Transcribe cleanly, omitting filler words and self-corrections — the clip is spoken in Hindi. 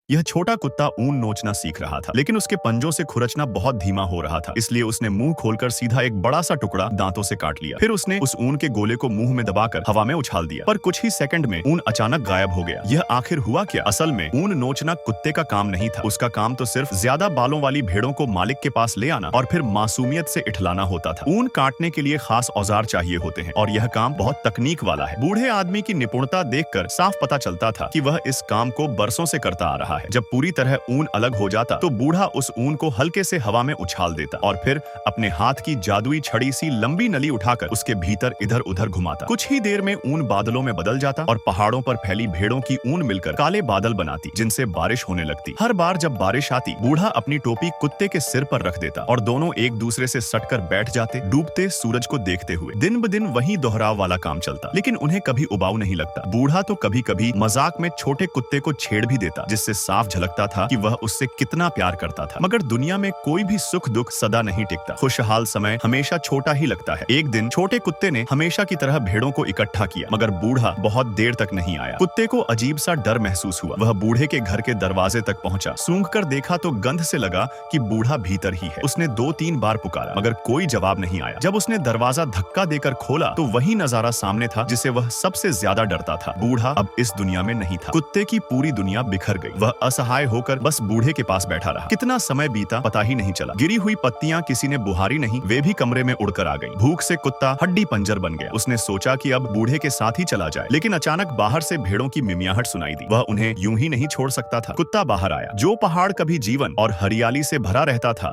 यह छोटा कुत्ता ऊन नोचना सीख रहा था, लेकिन उसके पंजों से खुरचना बहुत धीमा हो रहा था। इसलिए उसने मुंह खोलकर सीधा एक बड़ा सा टुकड़ा दांतों से काट लिया। फिर उसने उस ऊन के गोले को मुंह में दबाकर हवा में उछाल दिया, पर कुछ ही सेकंड में ऊन अचानक गायब हो गया। यह आखिर हुआ क्या? असल में ऊन नोचना कुत्ते का काम नहीं था। उसका काम तो सिर्फ ज्यादा बालों वाली भेड़ों को मालिक के पास ले आना और फिर मासूमियत से इठलाना होता था। ऊन काटने के लिए खास औजार चाहिए होते हैं और यह काम बहुत तकनीक वाला है। बूढ़े आदमी की निपुणता देखकर साफ पता चलता था कि वह इस काम को बरसों से करता आ रहा है। जब पूरी तरह ऊन अलग हो जाता तो बूढ़ा उस ऊन को हल्के से हवा में उछाल देता और फिर अपने हाथ की जादुई छड़ी सी लंबी नली उठाकर उसके भीतर इधर उधर घुमाता। कुछ ही देर में ऊन बादलों में बदल जाता और पहाड़ों पर फैली भेड़ों की ऊन मिलकर काले बादल बनाती, जिनसे बारिश होने लगती। हर बार जब बारिश आती, बूढ़ा अपनी टोपी कुत्ते के सिर पर रख देता और दोनों एक दूसरे से सटकर बैठ जाते, डूबते सूरज को देखते हुए। दिन ब दिन वही दोहराव वाला काम चलता, लेकिन उन्हें कभी उबाऊ नहीं लगता। बूढ़ा तो कभी कभी मजाक में छोटे कुत्ते को छेड़ भी देता, जिससे साफ झलकता था कि वह उससे कितना प्यार करता था। मगर दुनिया में कोई भी सुख दुख सदा नहीं टिकता। खुशहाल समय हमेशा छोटा ही लगता है। एक दिन छोटे कुत्ते ने हमेशा की तरह भेड़ों को इकट्ठा किया, मगर बूढ़ा बहुत देर तक नहीं आया। कुत्ते को अजीब सा डर महसूस हुआ। वह बूढ़े के घर के दरवाजे तक पहुंचा। सूंघ कर देखा तो गंध से लगा कि बूढ़ा भीतर ही है। उसने 2-3 बार पुकारा, मगर कोई जवाब नहीं आया। जब उसने दरवाजा धक्का देकर खोला तो वही नजारा सामने था जिसे वह सबसे ज्यादा डरता था। बूढ़ा अब इस दुनिया में नहीं था। कुत्ते की पूरी दुनिया बिखर गई। वह असहाय होकर बस बूढ़े के पास बैठा रहा। कितना समय बीता पता ही नहीं चला। गिरी हुई पत्तियां किसी ने बुहारी नहीं, वे भी कमरे में उड़कर आ गईं। भूख से कुत्ता हड्डी पंजर बन गया। उसने सोचा कि अब बूढ़े के साथ ही चला जाए, लेकिन अचानक बाहर से भेड़ों की मिमियाहट सुनाई दी। वह उन्हें यूं ही नहीं छोड़ सकता था। कुत्ता बाहर आया। जो पहाड़ कभी जीवन और हरियाली से भरा रहता था,